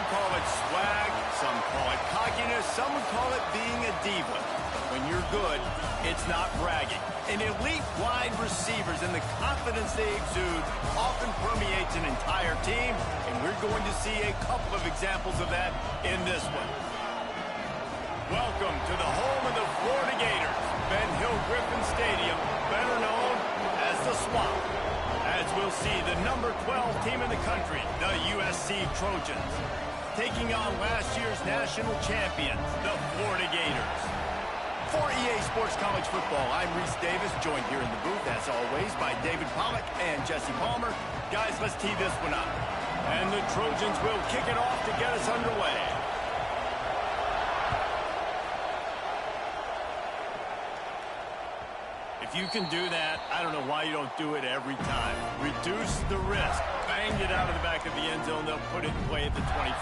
call it swag, some call it cockiness, some would call it being a diva. When you're good, it's not bragging. And elite wide receivers and the confidence they exude often permeates an entire team, and we're going to see a couple of examples of that in this one. Welcome to the home of the Florida Gators, Ben Hill Griffin Stadium, better known as the Swamp. As we'll see, the number 12 team in the country, the USC Trojans, taking on last year's national champions, the Florida Gators. For EA Sports College Football, I'm Reese Davis, joined here in the booth, as always, by David Pollack and Jesse Palmer. Guys, let's tee this one up. And the Trojans will kick it off to get us underway. If you can do that, I don't know why you don't do it every time. Reduce the risk. Banged it out of the back of the end zone. They'll put it in play at the 25.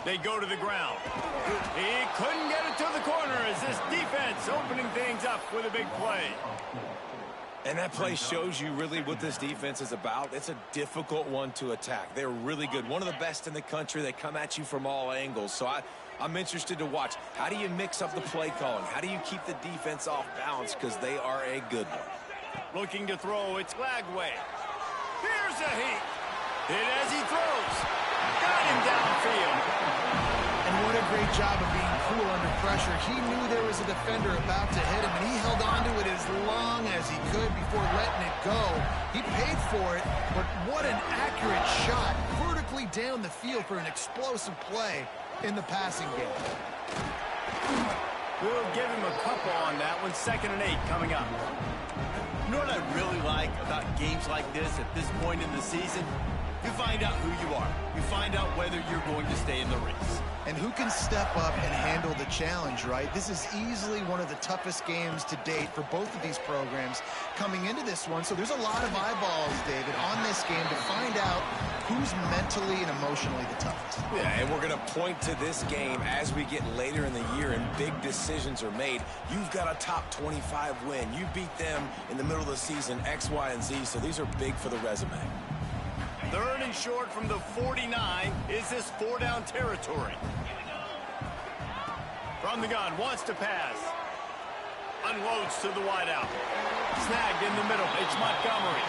They go to the ground. He couldn't get it to the corner as this defense opening things up with a big play. And that play shows you really what this defense is about. It's a difficult one to attack. They're really good. One of the best in the country. They come at you from all angles. So I'm interested to watch. How do you mix up the play calling? How do you keep the defense off balance? Because they are a good one. Looking to throw. It's Glagway. Here's a heat. Hit as he throws. Got him downfield. And what a great job of being cool under pressure. He knew there was a defender about to hit him, and he held on to it as long as he could before letting it go. He paid for it, but what an accurate shot vertically down the field for an explosive play in the passing game. We'll give him a couple on that one. 2nd and 8 coming up. You know what I really like about games like this at this point in the season? You find out who you are. You find out whether you're going to stay in the race. And who can step up and handle the challenge, right? This is easily one of the toughest games to date for both of these programs coming into this one. So there's a lot of eyeballs, David, on this game to find out who's mentally and emotionally the toughest. Yeah, and we're going to point to this game as we get later in the year and big decisions are made. You've got a top 25 win. You beat them in the middle of the season, X, Y, and Z. So these are big for the resume. 3rd and short from the 49 is this 4-down territory. From the gun, wants to pass. Unloads to the wideout. Snagged in the middle. It's Montgomery.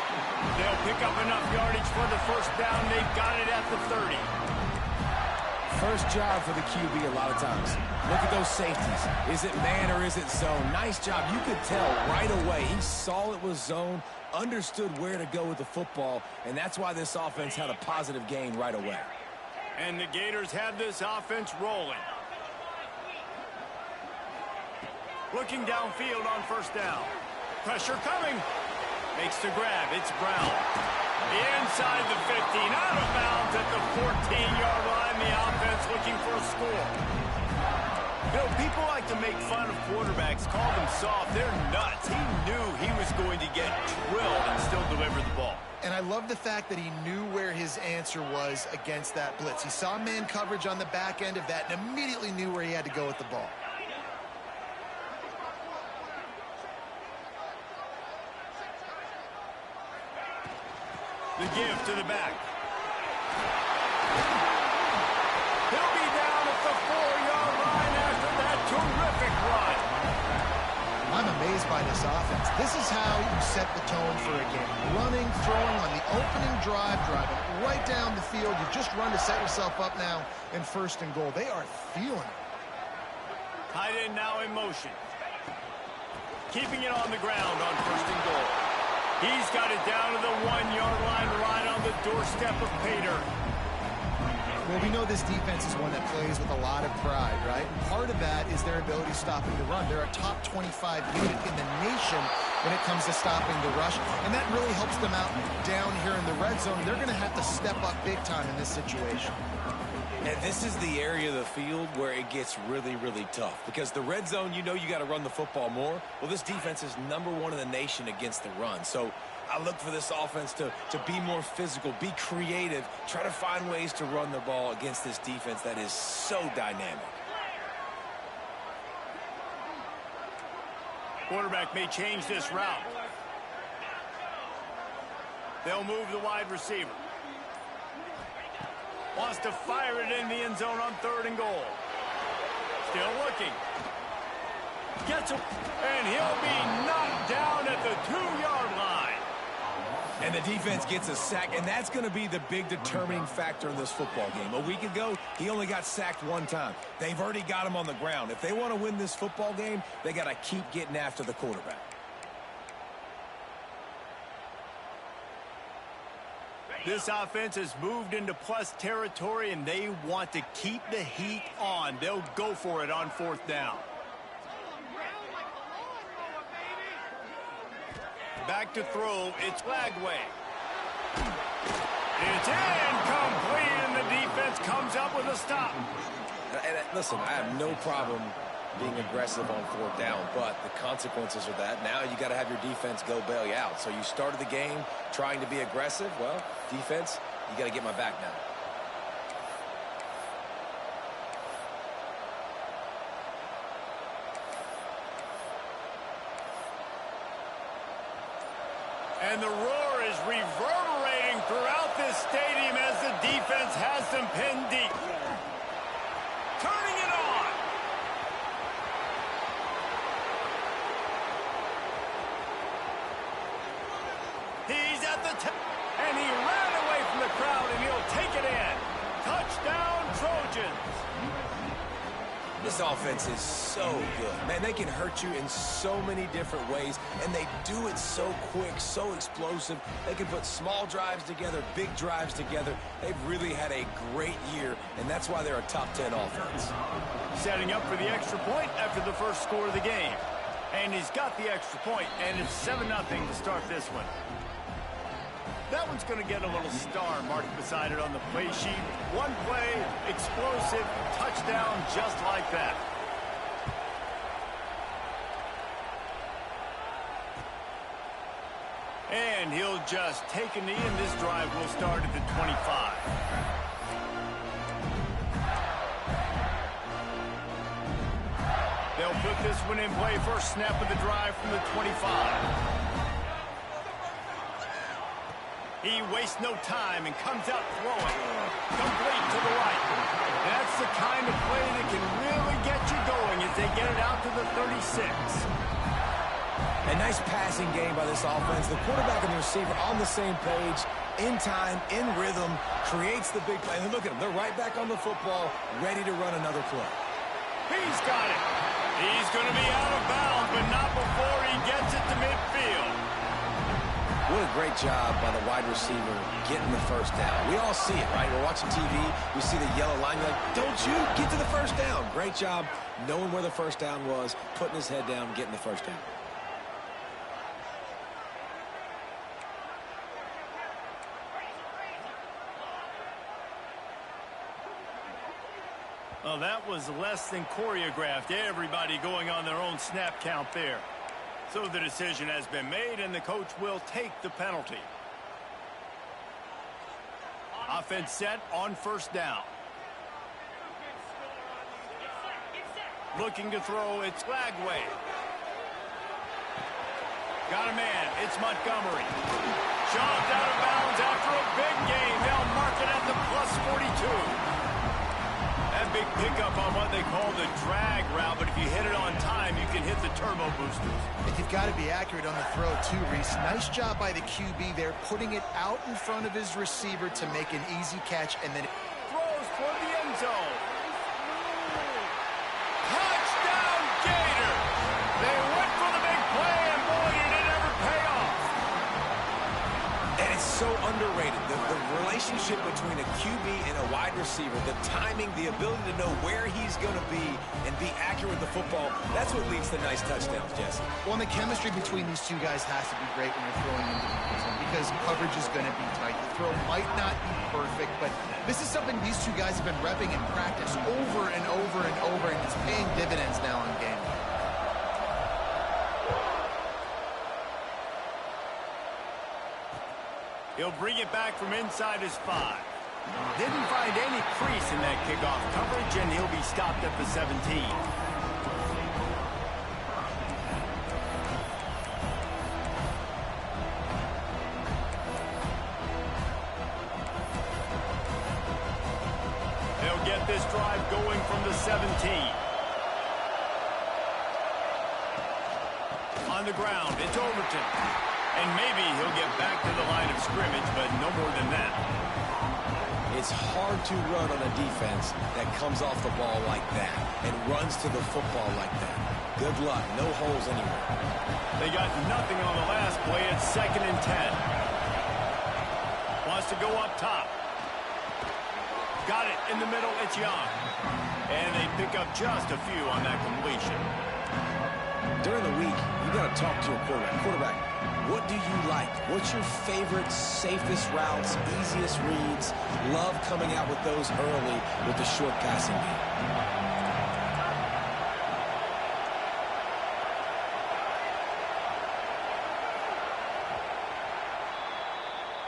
They'll pick up enough yardage for the 1st down. They've got it at the 30. First job for the QB a lot of times. Look at those safeties. Is it man or is it zone? Nice job. You could tell right away. He saw it was zone, understood where to go with the football, and that's why this offense had a positive gain right away. And the Gators have this offense rolling. Looking downfield on 1st down. Pressure coming. Makes the grab. It's Brown. Inside the 15. Out of bounds at the 14-yard line. The offense looking for a score. You know, people like to make fun of quarterbacks, call them soft. They're nuts. He knew he was going to get drilled and still deliver the ball. And I love the fact that he knew where his answer was against that blitz. He saw man coverage on the back end of that and immediately knew where he had to go with the ball. The give to the back. He'll be down at the 4-yard line after that terrific run. I'm amazed by this offense. This is how you set the tone for a game. Running, throwing on the opening drive, driving right down the field. You just run to set yourself up now in 1st and goal. They are feeling it. Tight end now in motion. Keeping it on the ground on 1st and goal. He's got it down to the 1-yard line, right on the doorstep of Pater. Well, we know this defense is one that plays with a lot of pride, right? And part of that is their ability stopping the run. They're a top 25 unit in the nation when it comes to stopping the rush, and that really helps them out down here in the red zone. They're going to have to step up big time in this situation. And this is the area of the field where it gets really, really tough. Because the red zone, you know you got to run the football more. Well, this defense is #1 in the nation against the run. So I look for this offense to be more physical, be creative, try to find ways to run the ball against this defense that is so dynamic. Quarterback may change this route. They'll move the wide receiver. Wants to fire it in the end zone on 3rd and goal. Still looking. Gets him, and he'll be knocked down at the 2-yard line. And the defense gets a sack, and that's going to be the big determining factor in this football game. A week ago, he only got sacked 1 time. They've already got him on the ground. If they want to win this football game, they got to keep getting after the quarterback. This offense has moved into plus territory, and they want to keep the heat on. They'll go for it on 4th down. Back to throw. It's Lagway. It's incomplete, and the defense comes up with a stop. And listen, I have no problem being aggressive on 4th down, but the consequences of that, now you got to have your defense go bail you out. So you started the game trying to be aggressive. Well, defense, you got to get my back now. And the roar is reverberating throughout this stadium as the defense has them pinned deep. Turning it on. He's at the top, and he ran away from the crowd, and he'll take it in. Touchdown, Trojans. This offense is so good. Man, they can hurt you in so many different ways, and they do it so quick, so explosive. They can put small drives together, big drives together. They've really had a great year, and that's why they're a top 10 offense. Setting up for the extra point after the first score of the game. And he's got the extra point, and it's 7-0 to start this one. That one's going to get a little star marked beside it on the play sheet. One play, explosive, touchdown, just like that. And he'll just take a knee, and this drive will start at the 25. They'll put this one in play. First snap of the drive from the 25. He wastes no time and comes out throwing. Complete to the right. That's the kind of play that can really get you going as they get it out to the 36. A nice passing game by this offense. The quarterback and the receiver on the same page, in time, in rhythm, creates the big play. And look at them. They're right back on the football, ready to run another play. He's got it. He's going to be out of bounds, but not before he gets it to midfield. What a great job by the wide receiver getting the first down. We all see it, right? We're watching TV. We see the yellow line. You're like, don't you get to the first down. Great job knowing where the first down was, putting his head down, getting the first down. Well, that was less than choreographed. Everybody going on their own snap count there. So the decision has been made, and the coach will take the penalty. Offense set on first down. Looking to throw, it's Lagway. Got a man, it's Montgomery. Shoved out of bounds after a big game. They'll mark it at the +42. That big pickup on what they call the drag route, but if you hit it on time, you can hit the turbo boosters. And you've got to be accurate on the throw, too, Reese. Nice job by the QB there, putting it out in front of his receiver to make an easy catch, and then Throws toward the end zone. Touchdown, Gator! They went for the big play, and boy, did it ever pay off. And it's so underrated. underrated. The relationship between a QB and a wide receiver, the timing, the ability to know where he's going to be and be accurate with the football, that's what leads to nice touchdowns, Jesse. Well, and the chemistry between these two guys has to be great when you're throwing into the end zone because coverage is going to be tight. The throw might not be perfect, but this is something these two guys have been repping in practice over and over and over, and it's paying dividends now on game day. He'll bring it back from inside his 5. Didn't find any crease in that kickoff coverage, and he'll be stopped at the 17. They'll get this drive going from the 17. On the ground, it's Overton. And maybe he'll get back to the line of scrimmage, but no more than that. It's hard to run on a defense that comes off the ball like that and runs to the football like that. Good luck. No holes anywhere. They got nothing on the last play. It's 2nd and 10. Wants to go up top. Got it in the middle. It's Young. And they pick up just a few on that completion. During the week, you got to talk to your quarterback. What do you like? What's your favorite, safest routes, easiest reads? Love coming out with those early with the short passing game.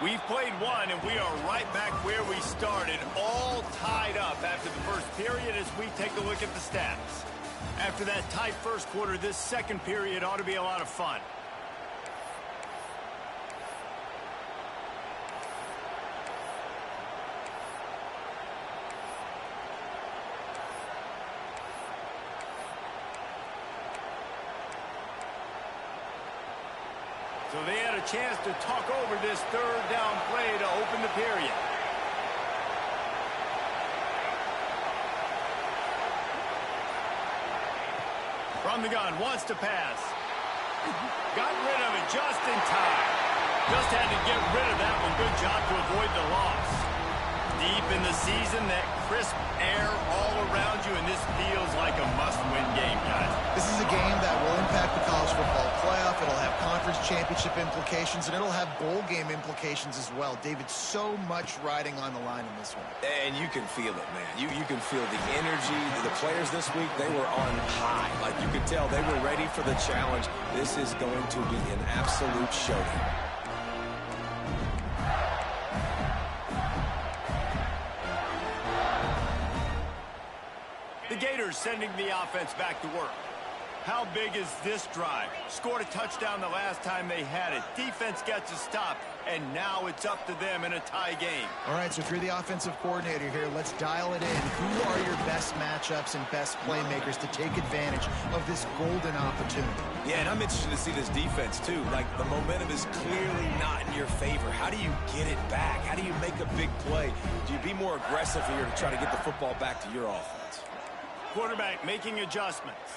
We've played one, and we are right back where we started, all tied up after the first period as we take a look at the stats. After that tight first quarter, this second period ought to be a lot of fun. So they had a chance to talk over this third down play to open the period. From the gun, wants to pass. Got rid of it just in time. Just had to get rid of that one. Good job to avoid the loss. Deep in the season, that crisp air all around you, and this feels like a must-win game, guys. This is a game that will impact the college football playoff. It'll have conference championship implications, and it'll have bowl game implications as well. David, so much riding on the line in this one. And you can feel it, man. You can feel the energy. The players this week, they were on high. Like you could tell, they were ready for the challenge. This is going to be an absolute showdown. The Gators sending the offense back to work. How big is this drive? Scored a touchdown the last time they had it. Defense gets a stop, and now it's up to them in a tie game. All right, so if you're the offensive coordinator here, let's dial it in. Who are your best matchups and best playmakers to take advantage of this golden opportunity? Yeah, and I'm interested to see this defense, too. Like, the momentum is clearly not in your favor. How do you get it back? How do you make a big play? Do you be more aggressive here to try to get the football back to your offense? Quarterback making adjustments.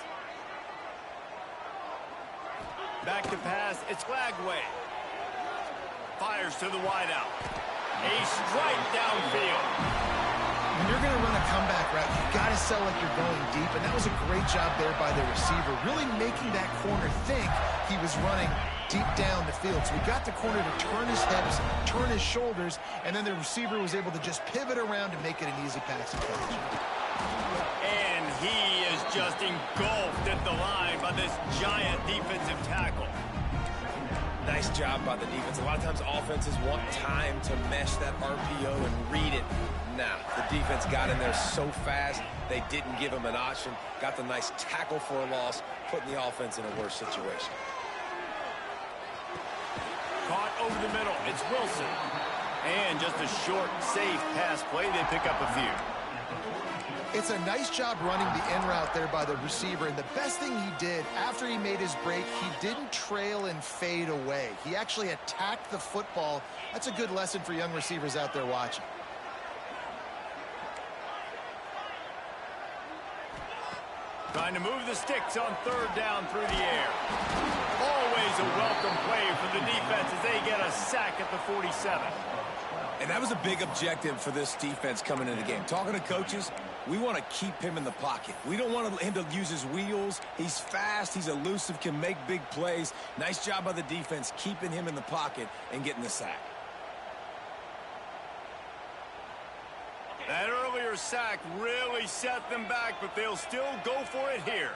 Back to pass. It's Flagway. Fires to the wideout. A strike downfield. When you're going to run a comeback route, you've got to sell like you're going deep, and that was a great job there by the receiver, really making that corner think he was running deep down the field. So we got the corner to turn his hips, turn his shoulders, and then the receiver was able to just pivot around and make it an easy passing catch. And he is just engulfed at the line by this giant defensive tackle. Nice job by the defense. A lot of times offenses want time to mesh that RPO and read it. Nah, the defense got in there so fast, they didn't give him an option. Got the nice tackle for a loss, putting the offense in a worse situation. Caught over the middle. It's Wilson. And just a short, safe pass play. They pick up a few. It's a nice job running the in route there by the receiver, and the best thing he did after he made his break, he didn't trail and fade away. He actually attacked the football. That's a good lesson for young receivers out there watching. Trying to move the sticks on third down through the air. Ball always a welcome play for the defense as they get a sack at the 47. And that was a big objective for this defense coming into the game. Talking to coaches, we want to keep him in the pocket. We don't want him to use his wheels. He's fast, he's elusive, can make big plays. Nice job by the defense keeping him in the pocket and getting the sack. That earlier sack really set them back, but they'll still go for it here.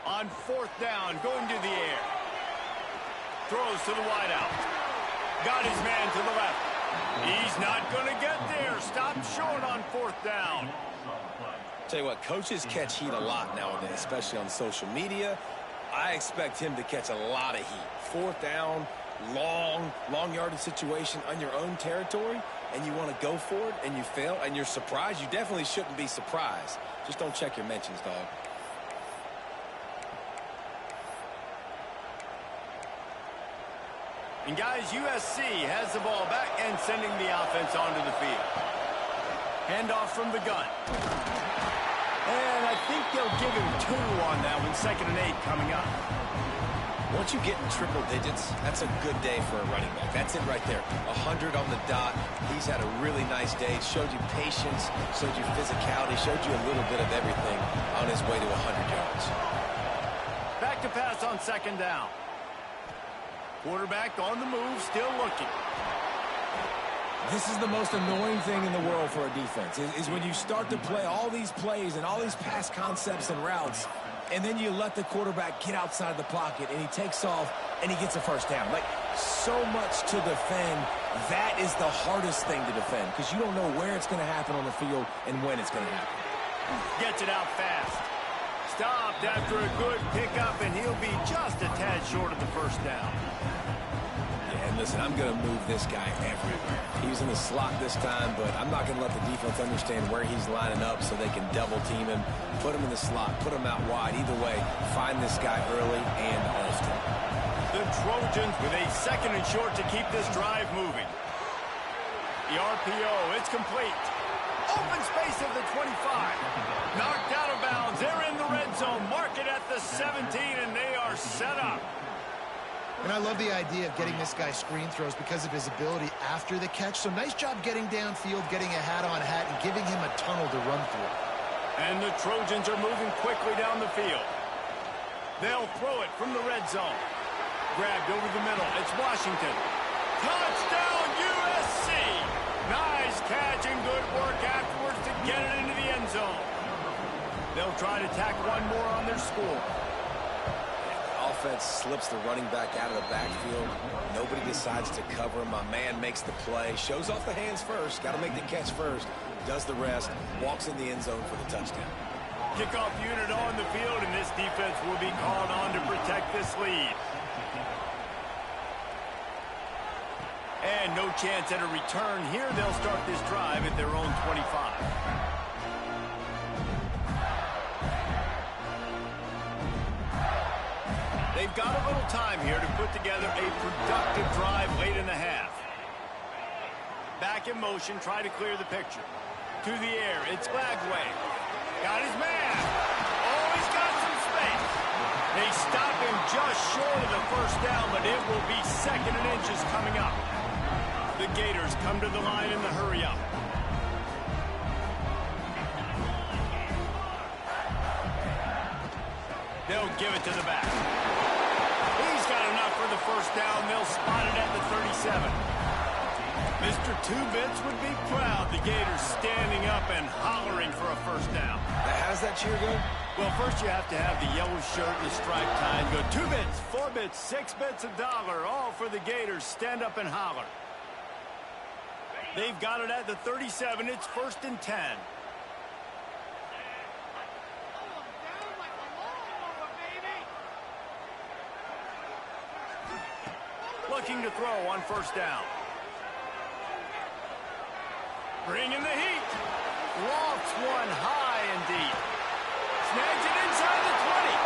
On fourth down, going to the air. Throws to the wideout. Got his man to the left. He's not going to get there. Stopped short on fourth down. Tell you what, coaches catch heat a lot nowadays, especially on social media. I expect him to catch a lot of heat. Fourth down, long yardage situation on your own territory, and you want to go for it, and you fail, and you're surprised. You definitely shouldn't be surprised. Just don't check your mentions, dog. And guys, USC has the ball back and sending the offense onto the field. Handoff from the gun. And I think they'll give him 2 on that one. 2nd and 8 coming up. Once you get in triple digits, that's a good day for a running back. That's it right there. 100 on the dot. He's had a really nice day. Showed you patience, showed you physicality, showed you a little bit of everything on his way to 100 yards. Back to pass on 2nd down. Quarterback on the move, still looking. This is the most annoying thing in the world for a defense, is when you start to play all these plays and all these pass concepts and routes, and then you let the quarterback get outside the pocket, and he takes off, and he gets a first down. Like, so much to defend. That is the hardest thing to defend, because you don't know where it's going to happen on the field and when it's going to happen. Gets it out fast. Stopped after a good pickup, and he'll be just a tad short of the first down. Yeah, and listen, I'm going to move this guy everywhere. He's in the slot this time, but I'm not going to let the defense understand where he's lining up so they can double team him, put him in the slot, put him out wide. Either way, find this guy early and often. The Trojans with a 2nd and short to keep this drive moving. The RPO, it's complete. Open space at the 25. Knocked out of bounds. They're in the red zone. Mark it at the 17, and they are set up. And I love the idea of getting this guy screen throws because of his ability after the catch. So nice job getting downfield, getting a hat-on-hat, and giving him a tunnel to run through. And the Trojans are moving quickly down the field. They'll throw it from the red zone. Grabbed over the middle. It's Washington. Touchdown, USC! Nice catch and good work afterwards to get it into the end zone. They'll try to tack one more on their score. The offense slips the running back out of the backfield. Nobody decides to cover him. My man makes the play. Shows off the hands first. Got to make the catch first. Does the rest. Walks in the end zone for the touchdown. Kickoff unit on the field, and this defense will be called on to protect this lead. And no chance at a return here. They'll start this drive at their own 25. They've got a little time here to put together a productive drive late in the half. Back in motion, try to clear the picture. To the air, it's Bagway. Got his man. Oh, he's got some space. They stop him just short of the first down, but it will be 2nd and inches coming up. The Gators come to the line in the hurry-up. They'll give it to the back. He's got enough for the first down. They'll spot it at the 37. Mr. Two-Bits would be proud. The Gators standing up and hollering for a first down. How does that cheer go? Well, first you have to have the yellow shirt and the striped tie and go 2 bits, 4 bits, 6 bits, $1, all for the Gators. Stand up and holler. They've got it at the 37. It's 1st and 10. Looking to throw on first down. Bringing the heat. Lofts one high and deep. Snags it inside the 20.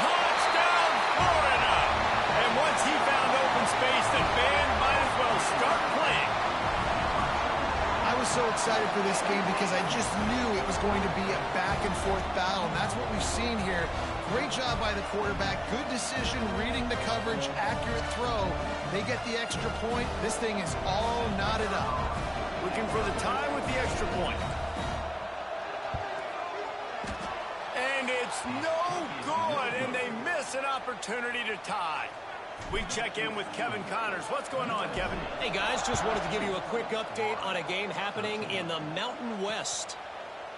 Touchdown, Florida. And once he found open space, the fans so excited for this game because I just knew it was going to be a back-and-forth battle, and that's what we've seen here. Great job by the quarterback. Good decision, reading the coverage, accurate throw. They get the extra point. This thing is all knotted up. Looking for the tie with the extra point. And it's no good, and they miss an opportunity to tie. We check in with Kevin Connors. What's going on, Kevin? Hey, guys, just wanted to give you a quick update on a game happening in the Mountain West.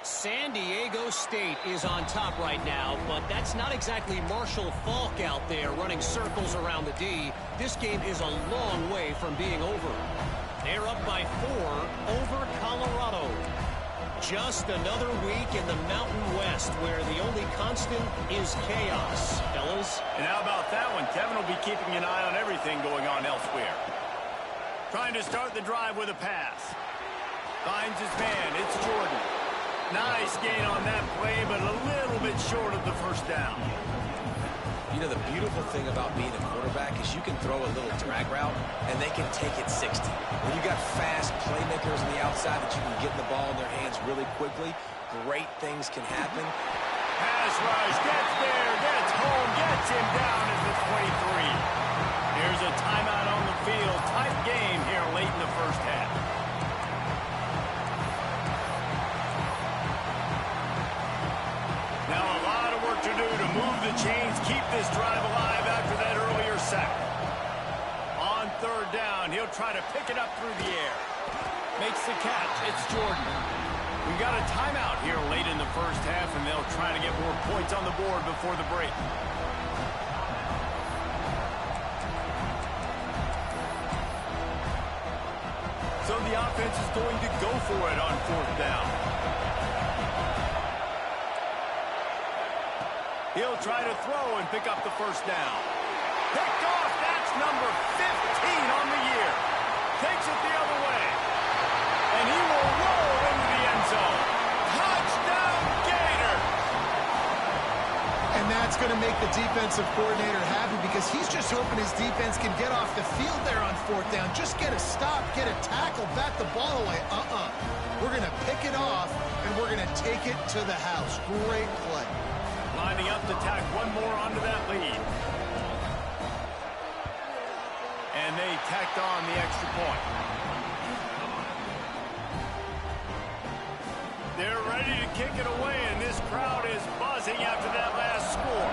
San Diego State is on top right now, but that's not exactly Marshall Faulk out there running circles around the D. This game is a long way from being over. They're up by 4 over Colorado. Just another week in the Mountain West where the only constant is chaos, fellas. And how about that one? Kevin will be keeping an eye on everything going on elsewhere. Trying to start the drive with a pass. Finds his man. It's Jordan. Nice gain on that play, but a little bit short of the first down. You know, the beautiful thing about being a quarterback is you can throw a little drag route, and they can take it 60. When you got fast playmakers on the outside that you can get the ball in their hands really quickly, great things can happen. Pass rush, gets there, gets home, gets him down at the 23. Here's a timeout on the field. Tight game here late in the first half. Now a lot of work to do to move the chains, keep this drive alive after that earlier sack. On third down, he'll try to pick it up through the air. Makes the catch. It's Jordan. We've got a timeout here late in the first half, and they'll try to get more points on the board before the break. So the offense is going to go for it on fourth down. He'll try to throw and pick up the first down. Picked off. That's number 15 on the year. Takes it the other way. And he will roll into the end zone. Touchdown, Gators! And that's going to make the defensive coordinator happy because he's just hoping his defense can get off the field there on fourth down. Just get a stop, get a tackle, bat the ball away. We're going to pick it off, and we're going to take it to the house. Great play. Lining up to tack one more onto that lead. And they tacked on the extra point. They're ready to kick it away, and this crowd is buzzing after that last score.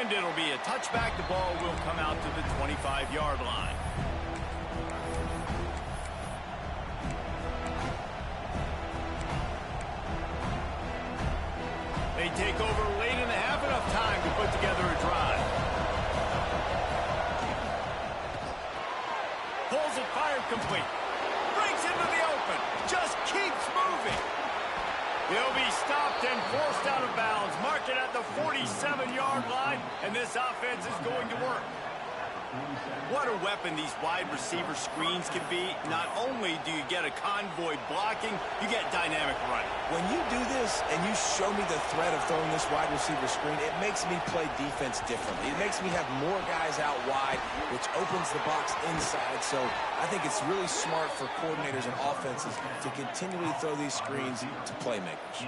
And it'll be a touchback. The ball will come out to the 25-yard line. They take over late in the half, enough time to put together a drive. Pulls it, fired complete. Breaks into the open. Just keeps moving. He'll be stopped and forced out of bounds. Mark it at the 47-yard line, and this offense is going to work. What a weapon these wide receiver screens can be. Not only do you get a convoy blocking, you get dynamic running. When you do this and you show me the threat of throwing this wide receiver screen, it makes me play defense differently. It makes me have more guys out wide, which opens the box inside. So I think it's really smart for coordinators and offenses to continually throw these screens to playmakers.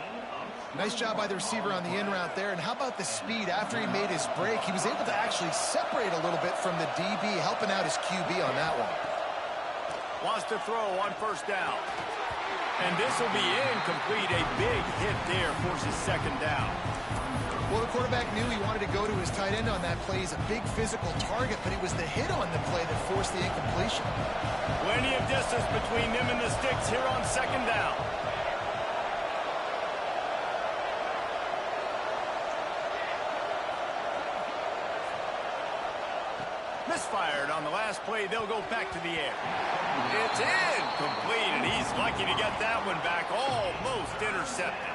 Nice job by the receiver on the in route there. And how about the speed after he made his break? He was able to actually separate a little bit from the DB, helping out his QB on that one. Wants to throw on first down. And this will be incomplete. A big hit there forces second down. Well, the quarterback knew he wanted to go to his tight end on that play. He's a big physical target, but it was the hit on the play that forced the incompletion. Plenty of distance between them and the sticks here on second down. Misfired on the last play. They'll go back to the air. It's incomplete, and he's lucky to get that one back. Almost intercepted.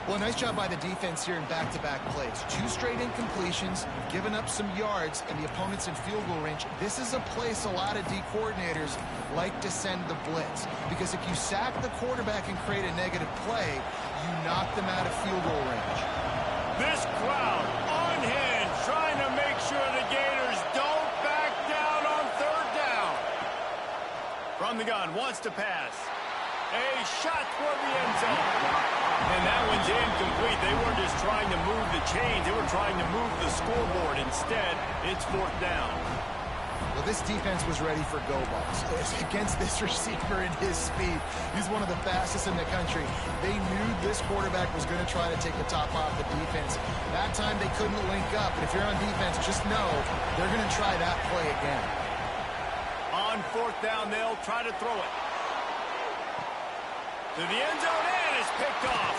Well, nice job by the defense here in back-to-back plays. 2 straight incompletions, giving up some yards, and the opponent's in field goal range. This is a place a lot of D coordinators like to send the blitz, because if you sack the quarterback and create a negative play, you knock them out of field goal range. This crowd unhinged, trying to make sure the Gators don't back From the gun, wants to pass. A shot toward the end zone. And that one's incomplete. They weren't just trying to move the chains. They were trying to move the scoreboard. Instead, it's 4th down. Well, this defense was ready for go balls. Against this receiver and his speed, he's one of the fastest in the country. They knew this quarterback was going to try to take the top off the defense. That time they couldn't link up. And if you're on defense, just know they're going to try that play again. On 4th down, they'll try to throw it. To the end zone, and it's picked off.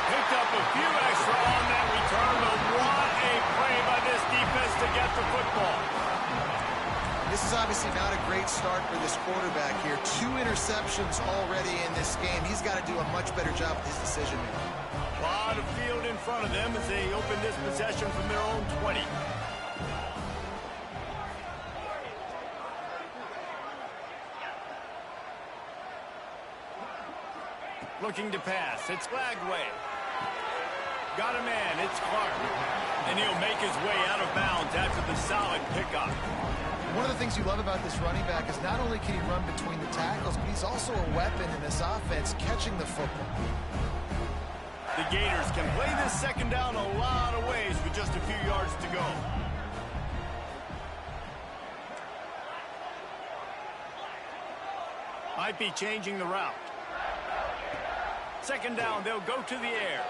Picked up a few extra on that return, but what a play by this defense to get the football. This is obviously not a great start for this quarterback here. 2 interceptions already in this game. He's got to do a much better job with his decision-making. A lot of field in front of them as they open this possession from their own 20. Looking to pass. It's Lagway. Got a man. It's Clark. And he'll make his way out of bounds after the solid pickup. One of the things you love about this running back is not only can he run between the tackles, but he's also a weapon in this offense, catching the football. The Gators can play this 2nd down a lot of ways with just a few yards to go. Might be changing the route. 2nd down, they'll go to the air.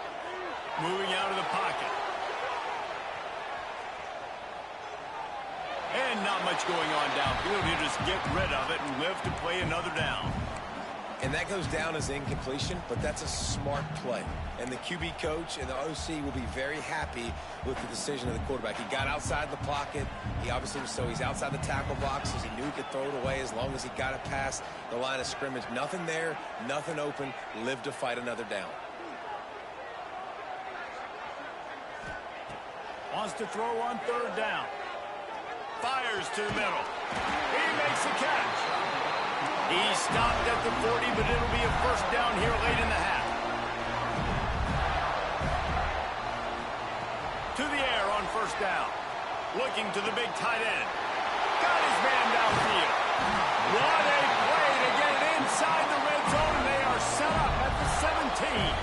Moving out of the pocket. And not much going on downfield. He'll just get rid of it and live to play another down. And that goes down as incompletion, but that's a smart play. And the QB coach and the OC will be very happy with the decision of the quarterback. He got outside the pocket. He obviously was so he's outside the tackle boxes. He knew he could throw it away as long as he got it past the line of scrimmage. Nothing there, nothing open. Live to fight another down. Wants to throw on 3rd down. Fires to the middle. He makes the catch. He stopped at the 40, but it'll be a 1st down here late in the half. To the air on 1st down. Looking to the big tight end. Got his man downfield. What a play to get it inside the red zone, and they are set up at the 17.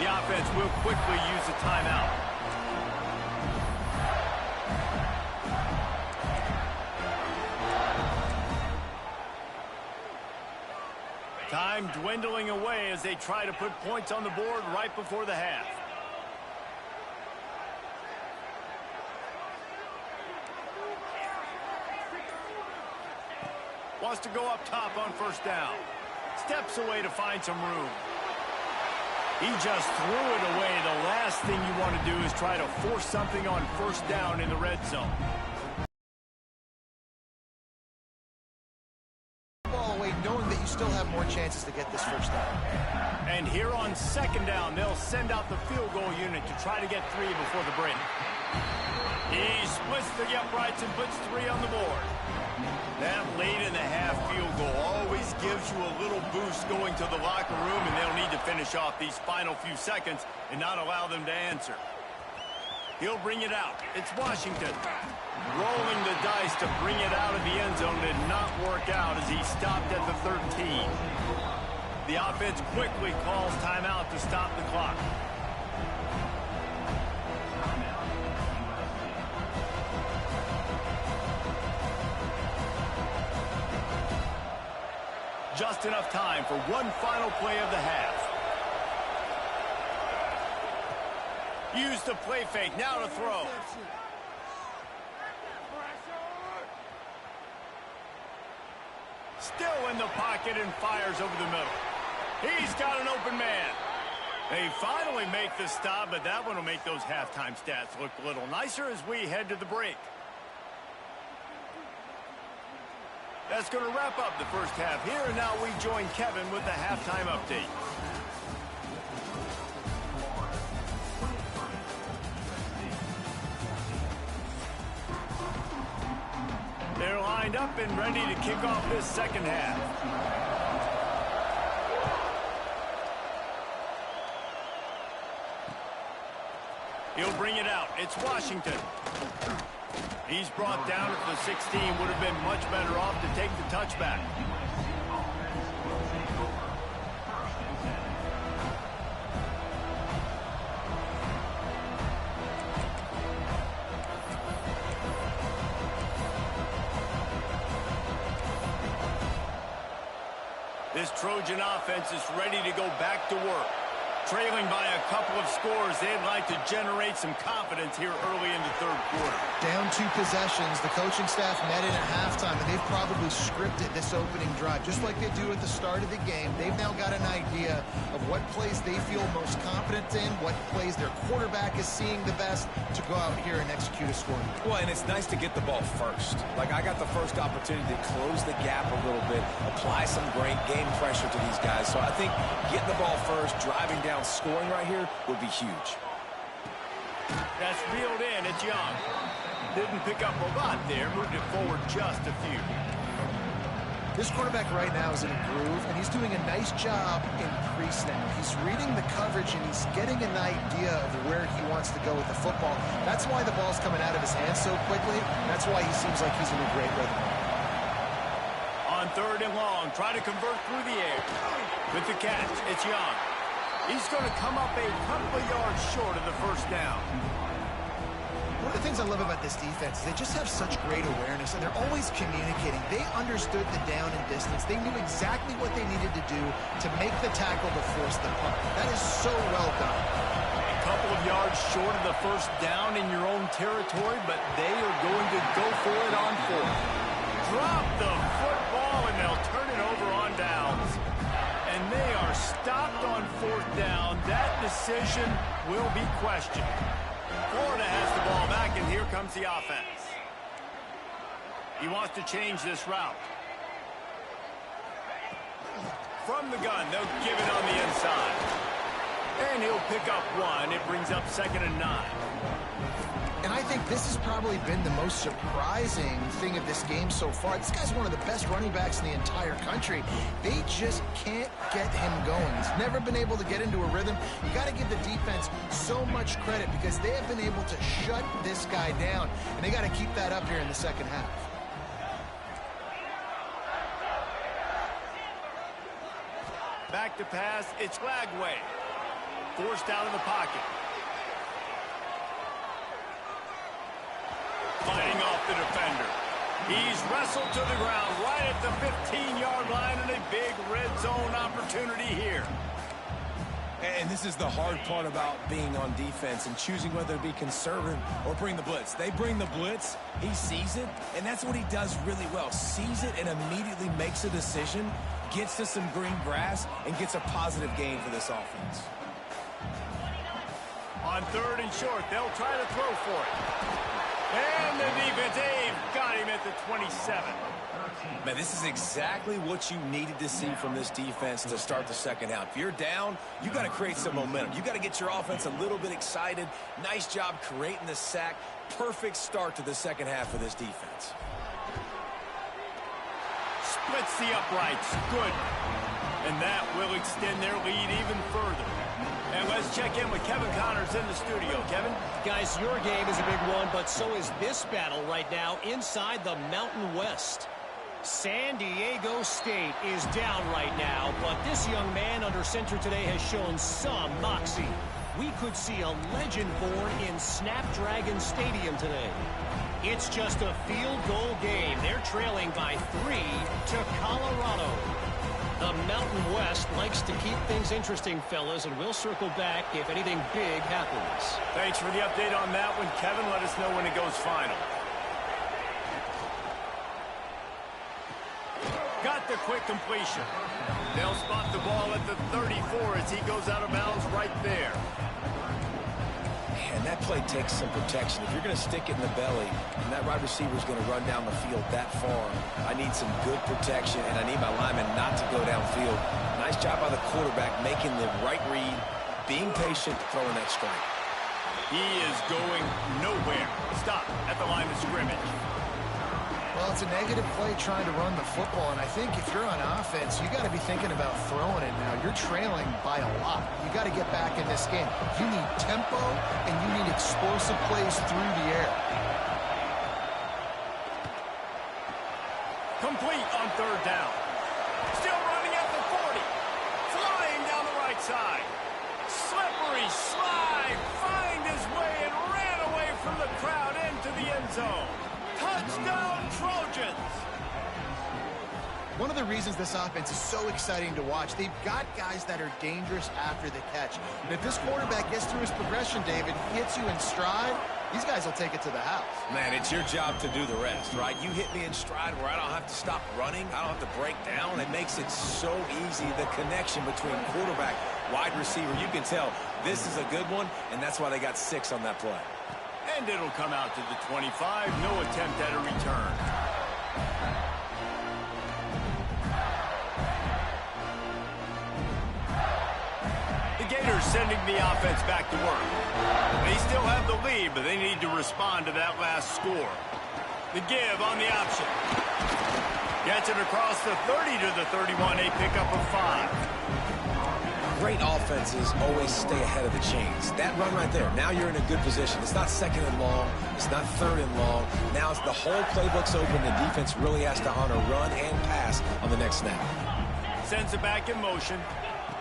The offense will quickly use a timeout. Time dwindling away as they try to put points on the board right before the half. Wants to go up top on 1st down. Steps away to find some room. He just threw it away. The last thing you want to do is try to force something on 1st down in the red zone. Knowing that you still have more chances to get this 1st down. And here on 2nd down, they'll send out the field goal unit to try to get 3 before the break. He splits the uprights and puts 3 on the board. That late in the half field goal always gives you a little boost going to the locker room, and they'll need to finish off these final few seconds and not allow them to answer. He'll bring it out. It's Washington. Rolling the dice to bring it out of the end zone did not work out as he stopped at the 13. The offense quickly calls timeout to stop the clock. Just enough time for one final play of the half. Use the play fake, now to throw. Still in the pocket and fires over the middle. He's got an open man. They finally make the stop, but that one will make those halftime stats look a little nicer as we head to the break. That's going to wrap up the first half here, and now we join Kevin with the halftime update. They're lined up and ready to kick off this second half. He'll bring it out. It's Washington. He's brought down at the 16. Would have been much better off to take the touchback. This Trojan offense is ready to go back to work. Trailing by a couple of scores, they'd like to generate some confidence here early in the third quarter. Down 2 possessions, the coaching staff met in at halftime, and they've probably scripted this opening drive. Just like they do at the start of the game, they've now got an idea of what plays they feel most confident in, what plays their quarterback is seeing the best to go out here and execute a score. Well, and it's nice to get the ball first. Like, I got the first opportunity to close the gap a little bit, apply some great game pressure to these guys. So I think getting the ball first, driving down, scoring right here would be huge. That's reeled in. It's Young. Didn't pick up a lot there. Moved it forward just a few. This quarterback right now is in a groove, and he's doing a nice job in pre-snap. He's reading the coverage, and he's getting an idea of where he wants to go with the football. That's why the ball's coming out of his hands so quickly. That's why he seems like he's in a great rhythm. On 3rd and long, try to convert through the air. With the catch, it's Young. He's going to come up a couple of yards short of the first down. One of the things I love about this defense is they just have such great awareness, and they're always communicating. They understood the down and distance. They knew exactly what they needed to do to make the tackle to force the punt. That is so well done. A couple of yards short of the first down in your own territory, but they are going to go for it on 4th. Drop the football, and they'll turn it over on downs. And they are stopped on 4th down. That decision will be questioned. Florida has the ball back, and here comes the offense. He wants to change this route. From the gun, they'll give it on the inside. And he'll pick up 1. It brings up 2nd and 9. And I think this has probably been the most surprising thing of this game so far. This guy's one of the best running backs in the entire country. They just can't get him going. He's never been able to get into a rhythm. You got to give the defense so much credit because they have been able to shut this guy down. And they got to keep that up here in the second half. Back to pass. It's Lagway. Forced out of the pocket. Fighting off the defender. He's wrestled to the ground right at the 15-yard line, and a big red zone opportunity here. And this is the hard part about being on defense and choosing whether to be conservative or bring the blitz. They bring the blitz, he sees it, and that's what he does really well. Sees it and immediately makes a decision, gets to some green grass, and gets a positive gain for this offense. On 3rd and short, they'll try to throw for it. And the defense, they've got him at the 27. Man, this is exactly what you needed to see from this defense to start the second half. If you're down, you got to create some momentum. You got to get your offense a little bit excited. Nice job creating the sack. Perfect start to the second half for this defense. Splits the uprights. Good. And that will extend their lead even further. And let's check in with Kevin Connors in the studio. Kevin? Guys, your game is a big one, but so is this battle right now inside the Mountain West. San Diego State is down right now, but this young man under center today has shown some moxie. We could see a legend born in Snapdragon Stadium today. It's just a field goal game. They're trailing by 3 to Colorado. The Mountain West likes to keep things interesting, fellas, and we'll circle back if anything big happens. Thanks for the update on that one, Kevin. Let us know when it goes final. Got the quick completion. They'll spot the ball at the 34 as he goes out of bounds right there. And that play takes some protection. If you're going to stick it in the belly and that wide receiver is going to run down the field that far, I need some good protection, and I need my lineman not to go downfield. Nice job by the quarterback making the right read, being patient, throwing that strike. He is going nowhere. Stop at the line of scrimmage. Well, it's a negative play trying to run the football, and I think if you're on offense, you got to be thinking about throwing it now. You're trailing by a lot. You got to get back in this game. You need tempo, and you need explosive plays through the air. One of the reasons this offense is so exciting to watch, they've got guys that are dangerous after the catch. And if this quarterback gets through his progression, David, hits you in stride, these guys will take it to the house. Man, it's your job to do the rest, right? You hit me in stride where I don't have to stop running. I don't have to break down. It makes it so easy, the connection between quarterback, wide receiver. You can tell this is a good one, and that's why they got 6 on that play. And it'll come out to the 25. No attempt at a return. The Gators sending the offense back to work. They still have the lead, but they need to respond to that last score. The give on the option. Gets it across the 30 to the 31, a pickup of 5. Great offenses always stay ahead of the chains. That run right there, now you're in a good position. It's not 2nd and long. It's not 3rd and long. Now the whole playbook's open. The defense really has to honor run and pass on the next snap. Sends it back in motion.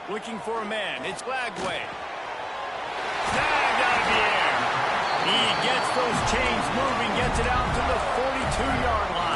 Looking for a man. It's Lagway. Snagged out of the air. He gets those chains moving, gets it out to the 42-yard line.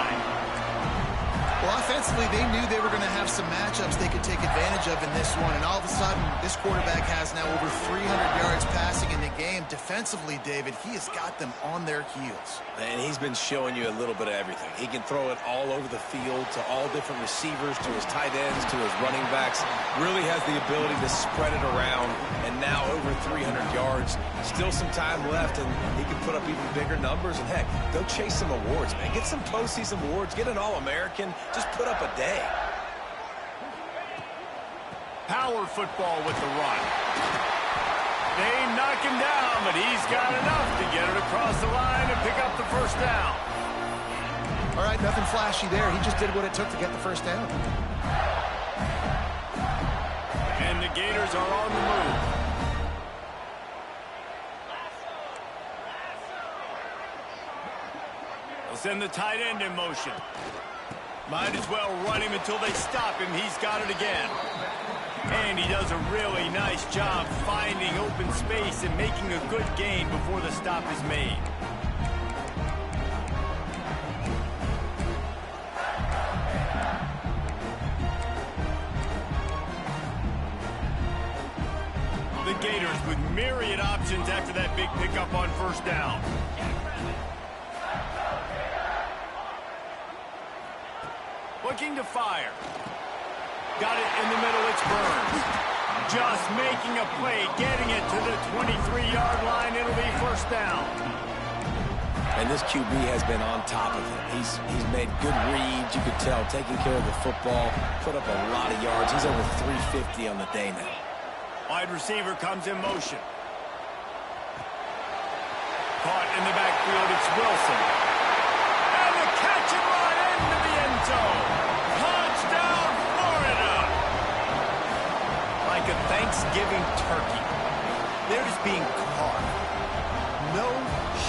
Well, offensively, they knew they were going to have some matchups they could take advantage of in this one, and all of a sudden, this quarterback has now over 300 yards passing in the game. Defensively, David, he has got them on their heels. And he's been showing you a little bit of everything. He can throw it all over the field to all different receivers, to his tight ends, to his running backs. Really has the ability to spread it around, and now over 300 yards. Still some time left, and he can put up even bigger numbers. And, heck, go chase some awards, man. Get some postseason awards. Get an All-American. Just put up a day. Power football with the run. They knock him down, but he's got enough to get it across the line and pick up the first down. All right, nothing flashy there. He just did what it took to get the first down. And the Gators are on the move. They'll send the tight end in motion. Might as well run him until they stop him. He's got it again. And he does a really nice job finding open space and making a good gain before the stop is made. The Gators with myriad options after that big pickup on first down. Looking to fire. Got it in the middle, it's Burns. Just making a play, getting it to the 23-yard line. It'll be first down. And this QB has been on top of it. He's made good reads, you could tell, taking care of the football, put up a lot of yards. He's over 350 on the day now. Wide receiver comes in motion. Caught in the backfield, it's Wilson. And the catch and run into the end zone. Touchdown, Florida. Like a Thanksgiving turkey. They're just being caught. No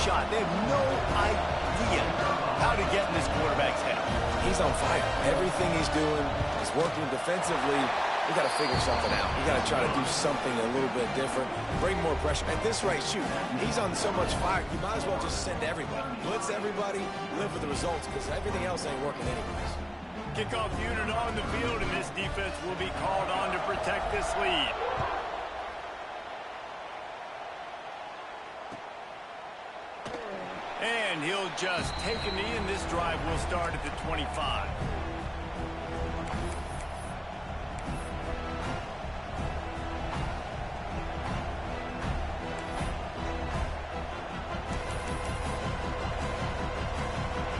shot. They have no idea how to get in this quarterback's head. He's on fire. Everything he's doing is working defensively. We got to figure something out. We got to try to do something a little bit different. Bring more pressure. At this rate, shoot, he's on so much fire, you might as well just send everybody. Blitz everybody, live with the results, because everything else ain't working anyways. Kickoff unit on the field, and this defense will be called on to protect this lead. And he'll just take a knee, and this drive will start at the 25.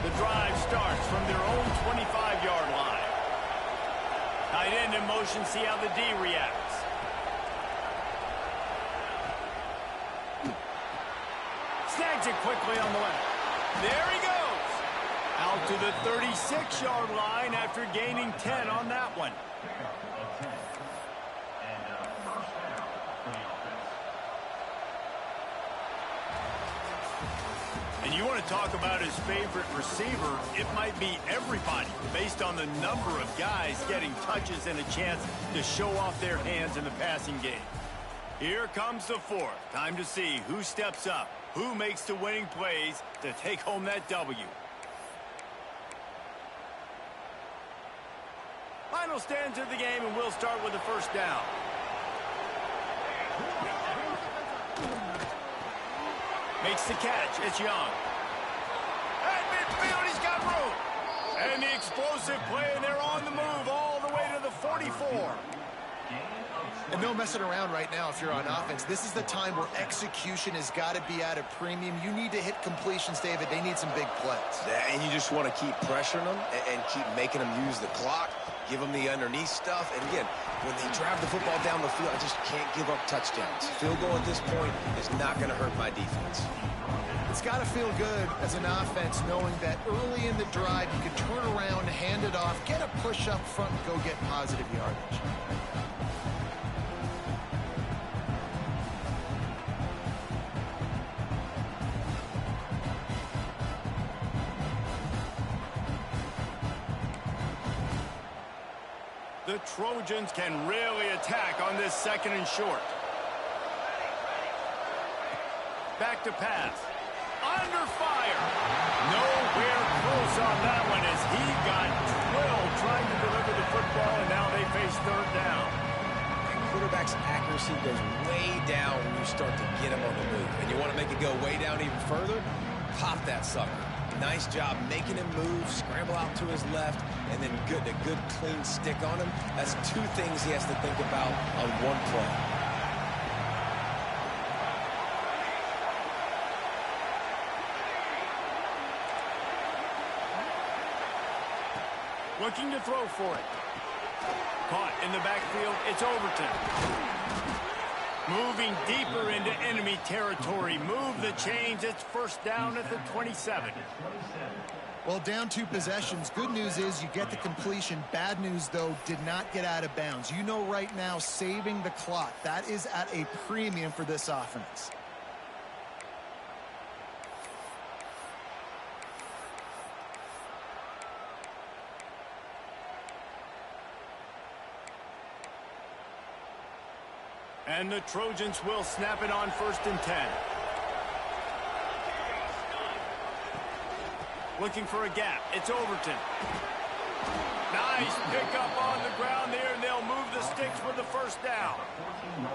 The drive starts from their own 25-yard line. Tight end in motion, see how the D reacts. Snags it quickly on the left. There he goes. Out to the 36-yard line after gaining 10 on that one. And you want to talk about his favorite receiver, it might be everybody, based on the number of guys getting touches and a chance to show off their hands in the passing game. Here comes the fourth. Time to see who steps up, who makes the winning plays to take home that W. final stands of the game, and we'll start with the first down. Makes the catch. It's Young. At midfield, he's got room. And the explosive play, and they're on the move all the way to the 44. And no messing around right now if you're on offense. This is the time where execution has got to be at a premium. You need to hit completions, David. They need some big plays. Yeah, and you just want to keep pressuring them and keep making them use the clock, give them the underneath stuff. And again, when they drive the football down the field, I just can't give up touchdowns. Field goal at this point is not going to hurt my defense. It's got to feel good as an offense knowing that early in the drive you can turn around, hand it off, get a push up front, and go get positive yardage. The Trojans can really attack on this second and short. Back to pass. Under fire. Nowhere close on that one as he got drilled trying to deliver the football, and now they face third down. And quarterback's accuracy goes way down when you start to get him on the move. And you want to make it go way down even further? Pop that sucker. Nice job making him move, scramble out to his left, and then a good clean stick on him. That's two things he has to think about on one play. Looking to throw for it. Caught in the backfield. It's Overton. Moving deeper into enemy territory. Move the chains. It's first down at the 27. Well, down 2 possessions. Good news is you get the completion. Bad news, though, did not get out of bounds. You know right now, saving the clock. That is at a premium for this offense. And the Trojans will snap it on first and 10. Looking for a gap. It's Overton. Nice pickup on the ground there, and they'll move the sticks for the first down.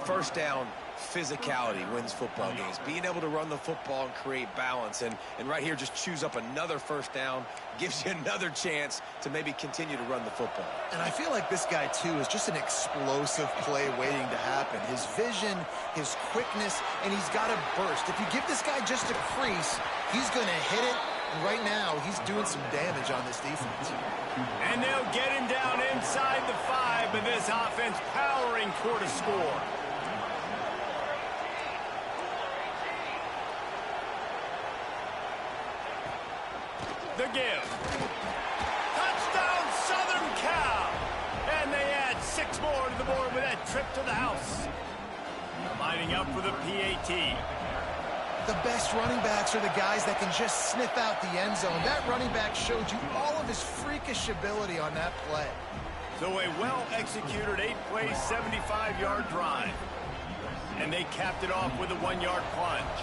First down, physicality wins football games. Being able to run the football and create balance. And right here, just choose up another first down. Gives you another chance to maybe continue to run the football. And I feel like this guy, too, is just an explosive play waiting to happen. His vision, his quickness, and he's got a burst. If you give this guy just a crease, he's going to hit it. And right now, he's doing some damage on this defense. And they'll get him down inside the 5, but this offense powering toward a score. The give. Touchdown, Southern Cal. And they add 6 more to the board with that trip to the house. Lining up for the PAT. The best running backs are the guys that can just sniff out the end zone. That running back showed you all of his freakish ability on that play. So a well-executed 8-play, 75-yard drive. And they capped it off with a 1-yard plunge.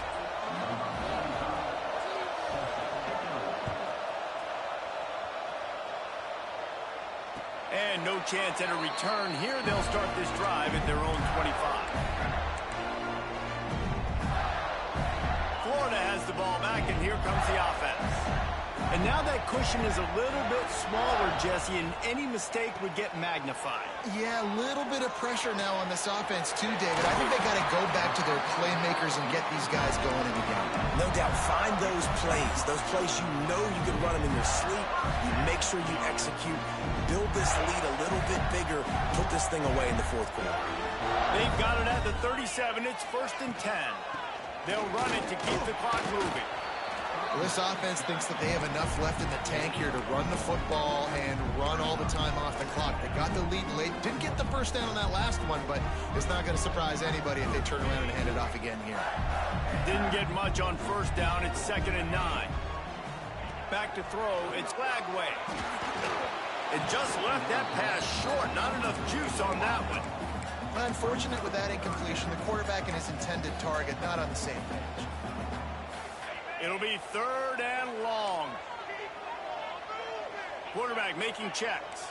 And no chance at a return here. They'll start this drive at their own 25. Florida has the ball back, and here comes the offense. And now that cushion is a little bit smaller, Jesse, and any mistake would get magnified. Yeah, a little bit of pressure now on this offense too, David. I think they got to go back to their playmakers and get these guys going in the game. No doubt. Find those plays you know you can run them in your sleep. You make sure you execute. Build this lead a little bit bigger. Put this thing away in the fourth quarter. They've got it at the 37. It's first and 10. They'll run it to keep the clock moving. Well, this offense thinks that they have enough left in the tank here to run the football and run all the time off the clock. They got the lead late. Didn't get the first down on that last one, but it's not going to surprise anybody if they turn around and hand it off again here. Didn't get much on first down. It's second and 9. Back to throw. It's Flagway. It just left that pass short. Not enough juice on that one. Unfortunate with that incompletion. The quarterback and his intended target not on the same page. It'll be third and long. Quarterback making checks.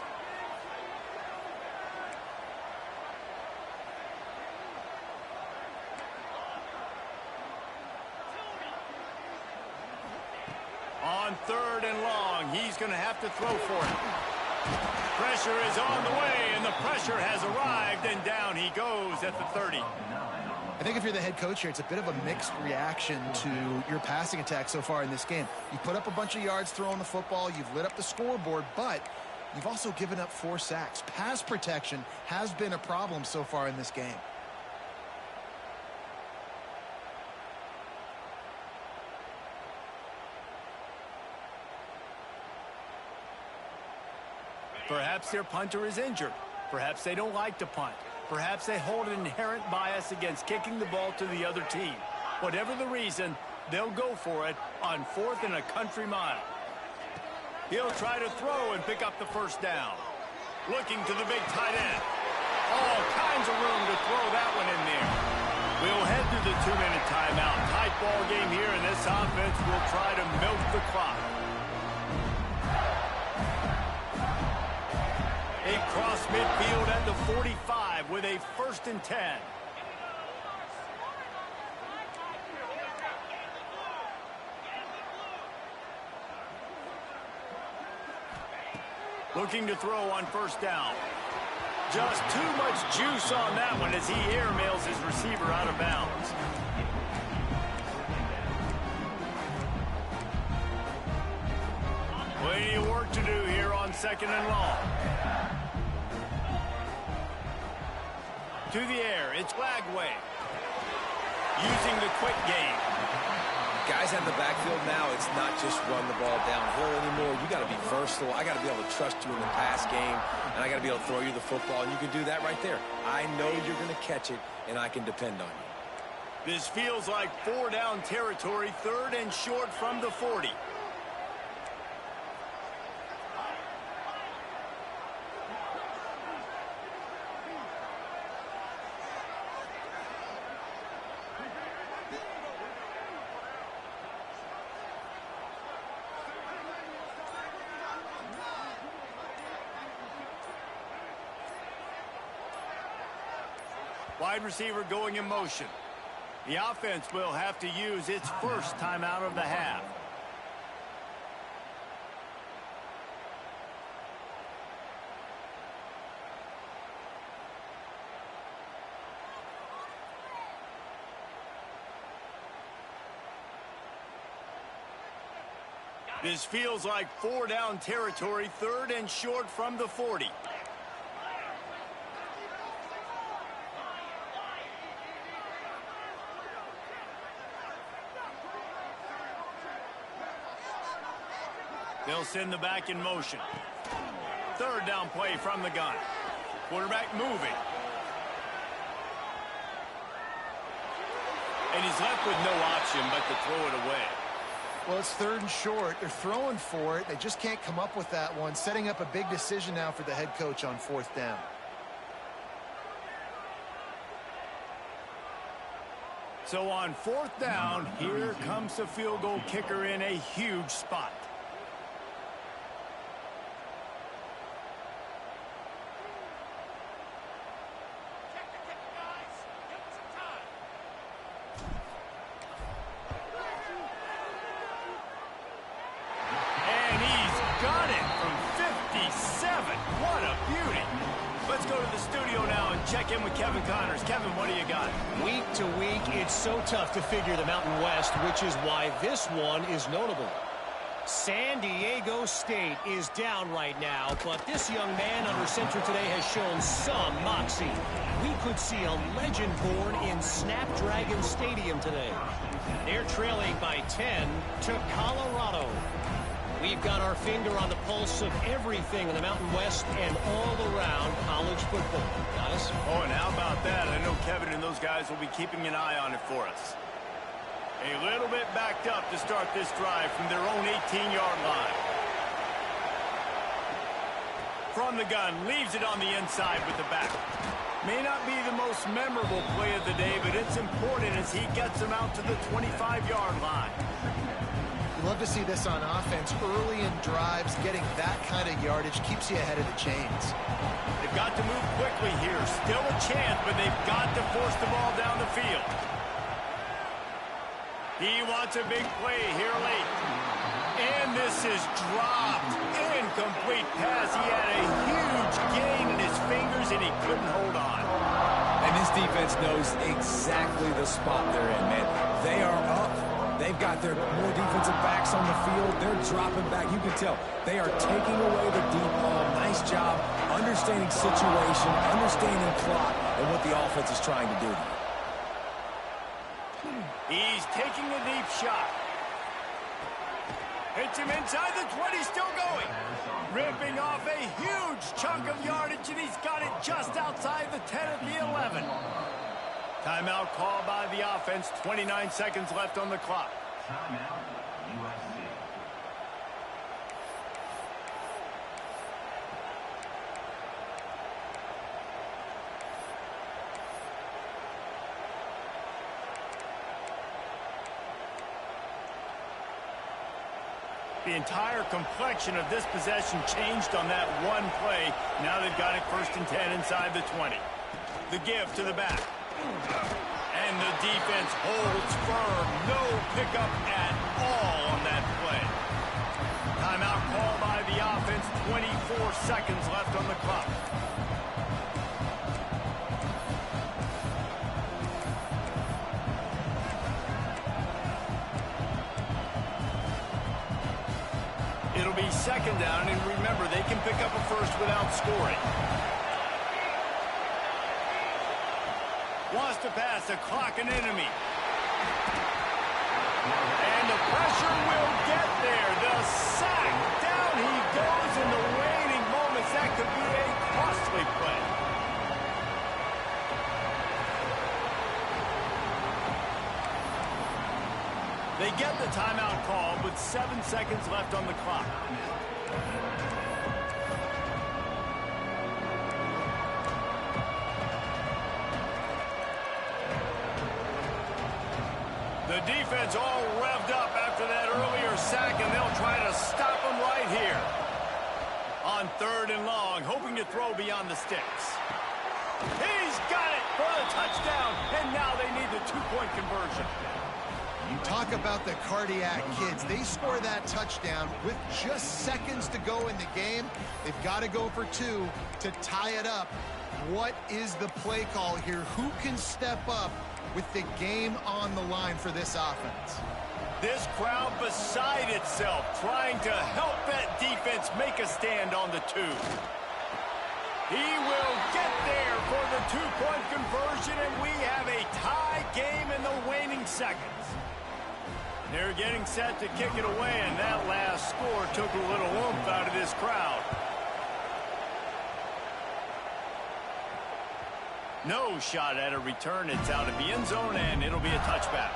on 3rd and long. He's going to have to throw for it. Pressure is on the way, and the pressure has arrived, and down he goes at the 30. I think if you're the head coach here, it's a bit of a mixed reaction to your passing attack so far in this game. You put up a bunch of yards throwing the football, you've lit up the scoreboard, but you've also given up 4 sacks. Pass protection has been a problem so far in this game. Perhaps their punter is injured. Perhaps they don't like to punt. Perhaps they hold an inherent bias against kicking the ball to the other team. Whatever the reason, they'll go for it on 4th and a country mile. He'll try to throw and pick up the first down. Looking to the big tight end. All kinds of room to throw that one in there. We'll head to the 2-minute timeout. Tight ball game here, and this offense will try to milk the clock. Across midfield at the 45 with a 1st and 10. Looking to throw on 1st down. Just too much juice on that one as he airmails his receiver out of bounds. Plenty of work to do here on 2nd and long. To the air, it's Flagway. Using the quick game. Guys out in the backfield now, it's not just run the ball downhill anymore. You got to be versatile. I got to be able to trust you in the pass game, and I got to be able to throw you the football, and you can do that right there. I know you're going to catch it, and I can depend on you. This feels like 4-down territory, 3rd and short from the 40. Wide receiver going in motion. The offense will have to use its first timeout of the half. This feels like 4-down territory, 3rd and short from the 40. They'll send the back in motion. 3rd down play from the gun. Quarterback moving. And he's left with no option but to throw it away. Well, it's 3rd and short. They're throwing for it. They just can't come up with that one. Setting up a big decision now for the head coach on 4th down. So on 4th down, here comes the field goal kicker in a huge spot. So tough to figure the Mountain West, which is why this one is notable. San Diego State is down right now, but this young man under center today has shown some moxie. We could see a legend born in Snapdragon Stadium today. They're trailing by 10 to Colorado. We've got our finger on the pulse of everything in the Mountain West and all around college football. Guys? Oh, and how about that? I know Kevin and those guys will be keeping an eye on it for us. A little bit backed up to start this drive from their own 18-yard line. From the gun, leaves it on the inside with the back. May not be the most memorable play of the day, but it's important as he gets them out to the 25-yard line. Love to see this on offense early in drives. Getting that kind of yardage keeps you ahead of the chains. They've got to move quickly here. Still a chance, but they've got to force the ball down the field. He wants a big play here late. And this is dropped. Incomplete pass. He had a huge gain in his fingers, and he couldn't hold on. And this defense knows exactly the spot they're in, man. They are up. They've got their more defensive backs on the field. They're dropping back. You can tell they are taking away the deep ball. Nice job understanding situation, understanding clock, and what the offense is trying to do. He's taking a deep shot. Hits him inside the 20, still going. Ripping off a huge chunk of yardage, and he's got it just outside the 10 at the 11. Timeout called by the offense. 29 seconds left on the clock. Timeout, USC. The entire complexion of this possession changed on that one play. Now they've got it 1st and 10 inside the 20. The give to the back. And the defense holds firm. No pickup at all on that play. Timeout called by the offense. 24 seconds left on the clock. It'll be 2nd down, and remember, they can pick up a first without scoring. Wants to pass, a clock an enemy. And the pressure will get there. The sack, down he goes in the waning moments. That could be a costly play. They get the timeout call with 7 seconds left on the clock. The defense all revved up after that earlier sack, and they'll try to stop him right here. On 3rd and long, hoping to throw beyond the sticks. He's got it for the touchdown, and now they need the 2-point conversion. Talk about the cardiac kids. They score that touchdown with just seconds to go in the game. They've got to go for 2 to tie it up. What is the play call here? Who can step up with the game on the line for this offense? This crowd beside itself, trying to help that defense make a stand on the 2. He will get there for the 2-point conversion, and we have a tie game in the waning seconds. They're getting set to kick it away, and that last score took a little oomph out of this crowd. No shot at a return. It's out of the end zone, and it'll be a touchback.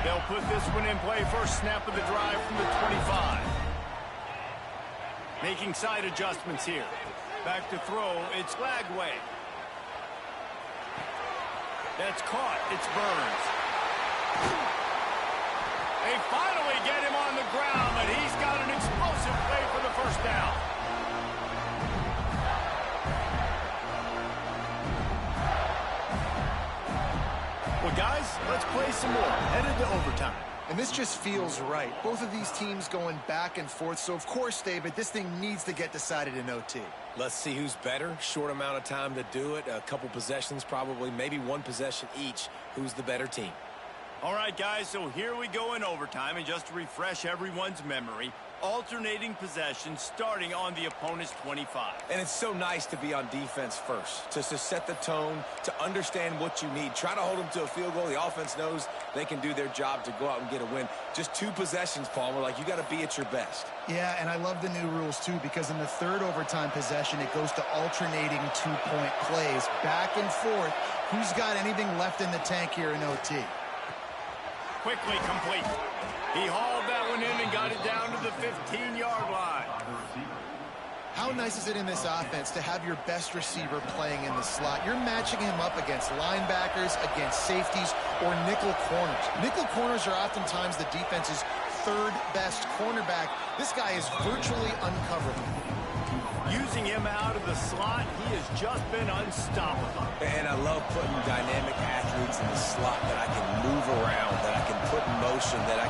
They'll put this one in play. First snap of the drive from the 25. Making side adjustments here. Back to throw. It's Lagway. That's caught. It's Burns. They finally get him on the ground, but he's got an explosive play for the 1st down. Well, guys, let's play some more. Headed to overtime. And this just feels right. Both of these teams going back and forth. So, of course, David, this thing needs to get decided in OT. Let's see who's better. Short amount of time to do it. A couple possessions probably, maybe 1 possession each. Who's the better team? All right, guys, so here we go in overtime. And just to refresh everyone's memory, alternating possessions starting on the opponent's 25. And it's so nice to be on defense first, to set the tone, to understand what you need. Try to hold them to a field goal. The offense knows they can do their job to go out and get a win. Just 2 possessions, Palmer. Like, you got to be at your best. Yeah, and I love the new rules, too, because in the 3rd overtime possession, it goes to alternating 2-point plays. Back and forth. Who's got anything left in the tank here in OT? Quickly complete. He hauled that one in and got it down to the 15-yard line. How nice is it in this offense to have your best receiver playing in the slot? You're matching him up against linebackers, against safeties, or nickel corners. Nickel corners are oftentimes the defense's 3rd best cornerback. This guy is virtually uncoverable. You using him out of the slot. He has just been unstoppable. And I love putting dynamic athletes in the slot that I can move around, that I can put in motion, that I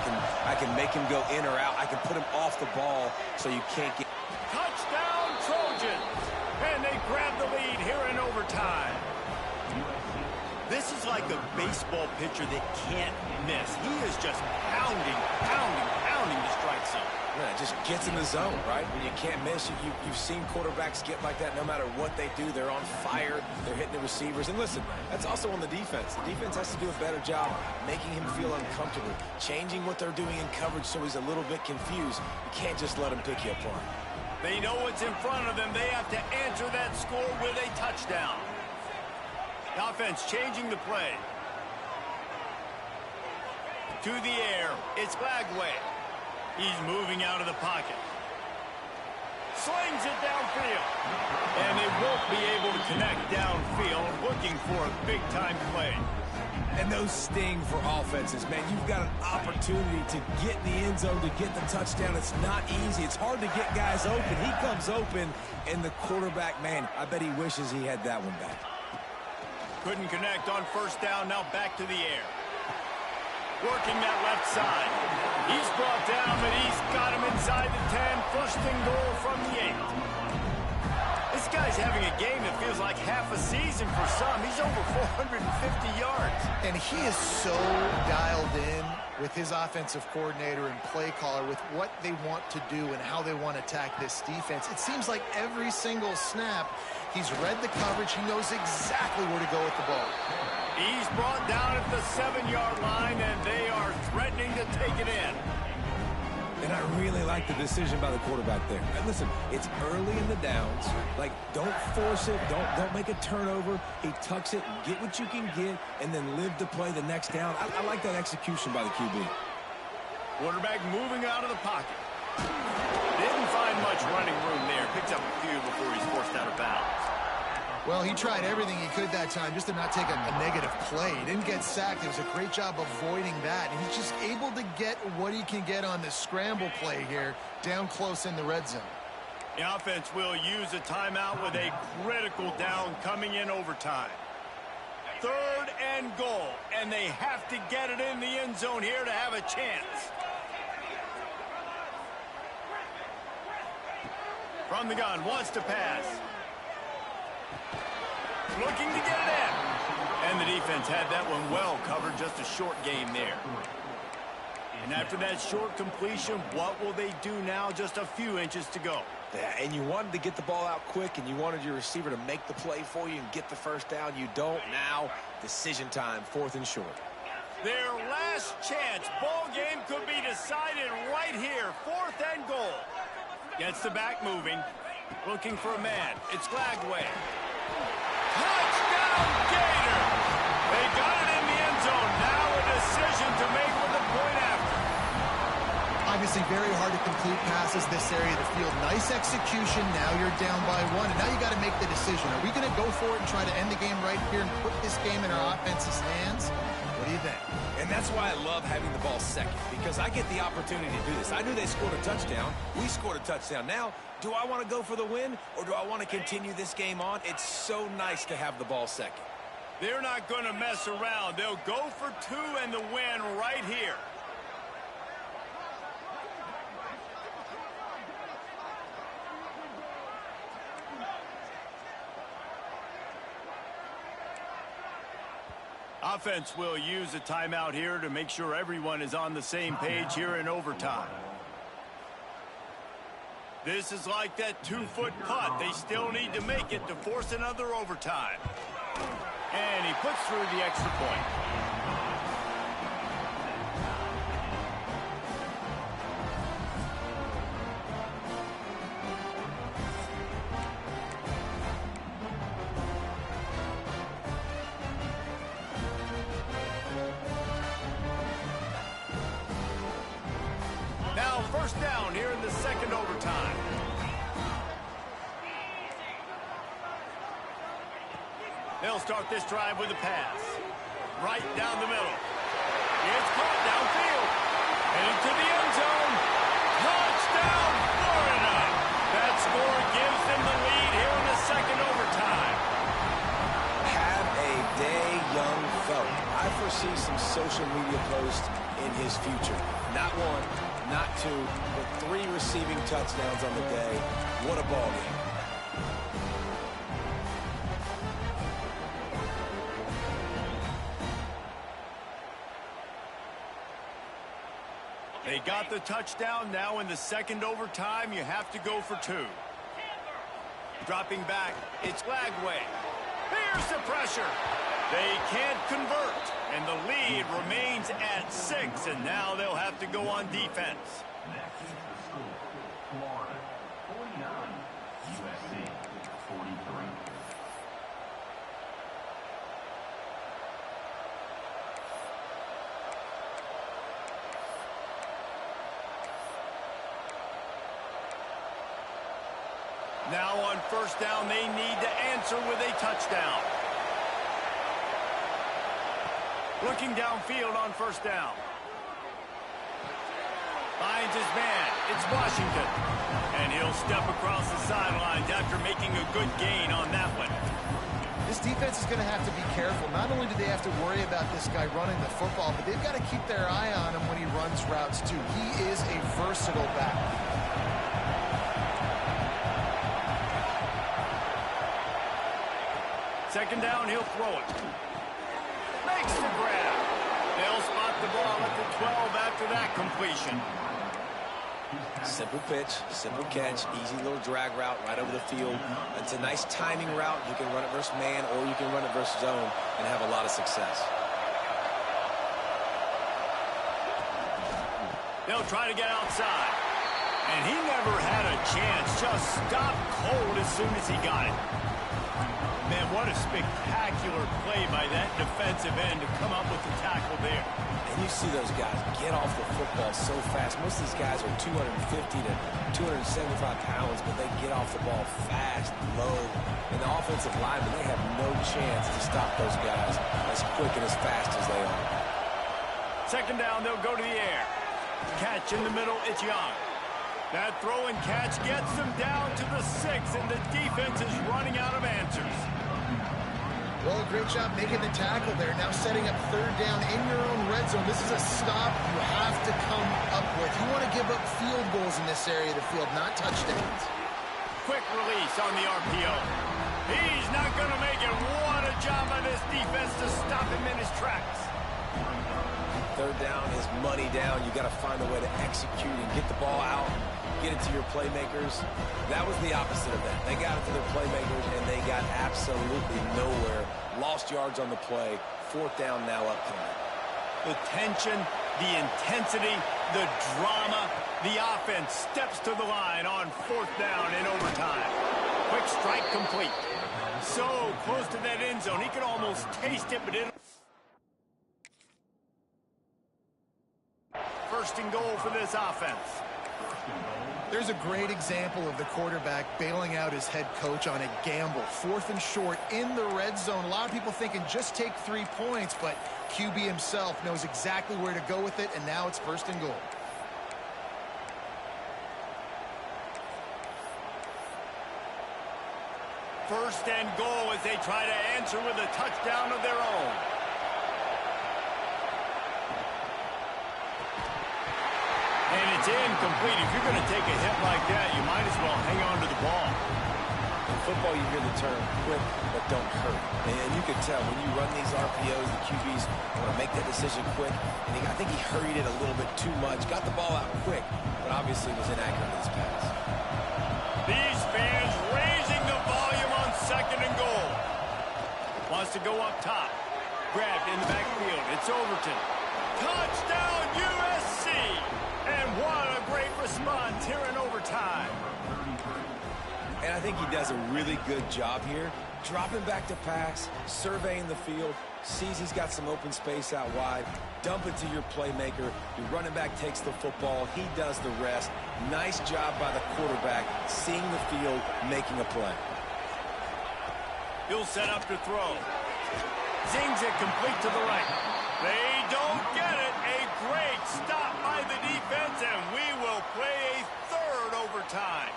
can make him go in or out. I can put him off the ball so you can't get... Touchdown, Trojans! And they grab the lead here in overtime. This is like a baseball pitcher that can't miss. He is just pounding the strike zone. Yeah, it just gets in the zone, right? When you can't miss, you've seen quarterbacks get like that no matter what they do. They're on fire. They're hitting the receivers. And listen, that's also on the defense. The defense has to do a better job making him feel uncomfortable, changing what they're doing in coverage so he's a little bit confused. You can't just let him pick you apart. They know what's in front of them. They have to answer that score with a touchdown. The offense changing the play. To the air. It's Lagway. He's moving out of the pocket. Slings it downfield. And they won't be able to connect downfield, looking for a big-time play. And those sting for offenses, man. You've got an opportunity to get in the end zone, to get the touchdown. It's not easy. It's hard to get guys open. He comes open, and the quarterback, man, I bet he wishes he had that one back. Couldn't connect on first down. Now back to the air. Working that left side. He's brought down, but he's got him inside the 10. First and goal from the 8. This guy's having a game that feels like half a season for some. He's over 450 yards. And he is so dialed in with his offensive coordinator and play caller with what they want to do and how they want to attack this defense. It seems like every single snap, he's read the coverage. He knows exactly where to go with the ball. He's brought down at the 7-yard line, and they are threatening to take it in. And I really like the decision by the quarterback there. And listen, it's early in the downs. Like, don't force it. Don't make a turnover. He tucks it, get what you can get, and then live to play the next down. I like that execution by the QB. Quarterback moving out of the pocket. Didn't find much running room there. Picks up a few before he's forced out of bounds. Well, he tried everything he could that time just to not take a negative play. He didn't get sacked. It was a great job avoiding that. And he's just able to get what he can get on the scramble play here down close in the red zone. The offense will use a timeout with a critical down coming in overtime. 3rd and goal, and they have to get it in the end zone here to have a chance. From the gun, wants to pass. Looking to get it in. And the defense had that one well covered. Just a short game there. And after that short completion, what will they do now? Just a few inches to go. Yeah, and you wanted to get the ball out quick, and you wanted your receiver to make the play for you and get the first down. You don't now. Decision time, 4th and short. Their last chance. Ball game could be decided right here. 4th and goal. Gets the back moving. Looking for a man. It's Lagway. Touchdown, Gator! They got it in the end zone. Now a decision to make with the point after. Obviously very hard to complete passes this area of the field. Nice execution. Now you're down by 1. And now you got to make the decision. Are we going to go for it and try to end the game right here and put this game in our offense's hands? What do you think? And that's why I love having the ball second, because I get the opportunity to do this. I knew they scored a touchdown. We scored a touchdown. Now, do I want to go for the win, or do I want to continue this game on? It's so nice to have the ball second. They're not going to mess around. They'll go for 2 and the win right here. Offense will use a timeout here to make sure everyone is on the same page here in overtime. This is like that 2-foot putt. They still need to make it to force another overtime. And he puts through the extra point. Now first down here in the 2nd overtime. They'll start this drive with a pass. Right down the middle. It's caught downfield. And into the end zone. Touchdown, Florida. That score gives them the lead. foresee some social media posts in his future. Not one, not two, but 3 receiving touchdowns on the day. What a ball game. They got the touchdown. Now in the second overtime, you have to go for 2. Dropping back, it's Lagway. Here's the pressure. They can't convert, and the lead remains at 6, and now they'll have to go on defense. Next is the score. Florida 49, USC 43. Now on first down, they need to answer with a touchdown. Looking downfield on first down. Finds his man. It's Washington. And he'll step across the sidelines after making a good gain on that one. This defense is going to have to be careful. Not only do they have to worry about this guy running the football, but they've got to keep their eye on him when he runs routes too. He is a versatile back. Second down, he'll throw it. Makes the grab. They'll spot the ball at the 12 after that completion. Simple pitch, simple catch, easy little drag route right over the field. It's a nice timing route. You can run it versus man or you can run it versus zone and have a lot of success. They'll try to get outside. And he never had a chance. Just stopped cold as soon as he got it. Man, what a spectacular play by that defensive end to come up with the tackle there. And you see those guys get off the football so fast. Most of these guys are 250 to 275 pounds, but they get off the ball fast, low. And the offensive linemen, they have no chance to stop those guys as quick and as fast as they are. Second down, they'll go to the air. Catch in the middle, it's Young. That throw and catch gets them down to the 6, and the defense is running out of answers. Well, great job making the tackle there. Now setting up third down in your own red zone. This is a stop you have to come up with. You want to give up field goals in this area of the field, not touchdowns. Quick release on the RPO. He's not going to make it. What a job by this defense to stop him in his tracks. Third down is money down. You got to find a way to execute and get the ball out, get it to your playmakers. That was the opposite of that. They got it to their playmakers, and they got absolutely nowhere. Lost yards on the play. Fourth down now upcoming. The tension, the intensity, the drama, the offense steps to the line on fourth down in overtime. Quick strike complete. So close to that end zone. He could almost taste it, but it... First and goal for this offense. There's a great example of the quarterback bailing out his head coach on a gamble. Fourth and short in the red zone. A lot of people thinking just take 3 points, but QB himself knows exactly where to go with it, and now it's first and goal. First and goal as they try to answer with a touchdown of their own. And it's incomplete. If you're going to take a hit like that, you might as well hang on to the ball. In football, you hear the term quick, but don't hurt. And you can tell when you run these RPOs, the QBs want to make that decision quick. And I think he hurried it a little bit too much. Got the ball out quick, but obviously was inaccurate in his pass. These fans raising the volume on second and goal. Wants to go up top. Grabbed in the backfield. It's Overton. Touchdown, USC! And what a great response here in overtime. And I think he does a really good job here. Dropping back to pass, surveying the field, sees he's got some open space out wide, dump it to your playmaker. Your running back takes the football. He does the rest. Nice job by the quarterback, seeing the field, making a play. He'll set up to throw. Zings it complete to the right. They don't get it. A great stop by the defense, and we will play a third overtime.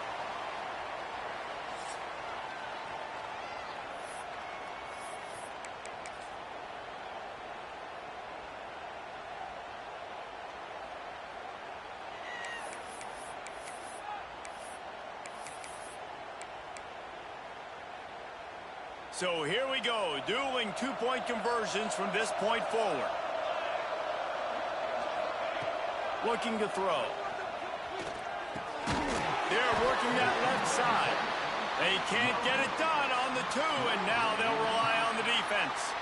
So here we go, dueling two-point conversions from this point forward. Looking to throw. They're working that left side. They can't get it done on the 2, and now they'll rely on the defense.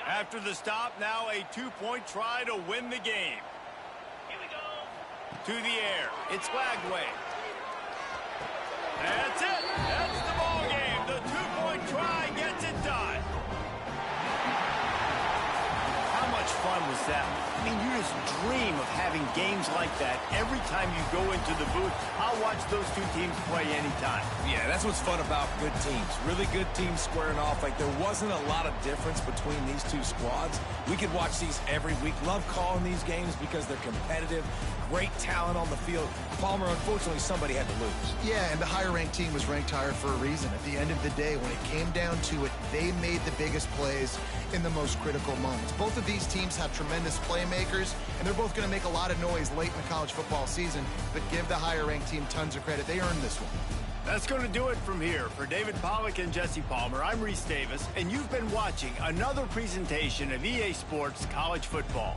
After the stop, now a two-point try to win the game. Here we go. To the air. It's Lagway. That's it. That's the ball game. The two-point try gets it done. How much fun was that? I mean, you just dream of having games like that every time you go into the booth. I'll watch those two teams play anytime. Yeah, that's what's fun about good teams. Really good teams squaring off. Like, there wasn't a lot of difference between these two squads. We could watch these every week. Love calling these games because they're competitive. Great talent on the field. Palmer, unfortunately, somebody had to lose. Yeah, and the higher-ranked team was ranked higher for a reason. At the end of the day, when it came down to it, they made the biggest plays in the most critical moments. Both of these teams have tremendous playmakers, and they're both going to make a lot of noise late in the college football season, but give the higher-ranked team tons of credit. They earned this one. That's going to do it from here. For David Pollack and Jesse Palmer, I'm Reese Davis, and you've been watching another presentation of EA Sports College Football.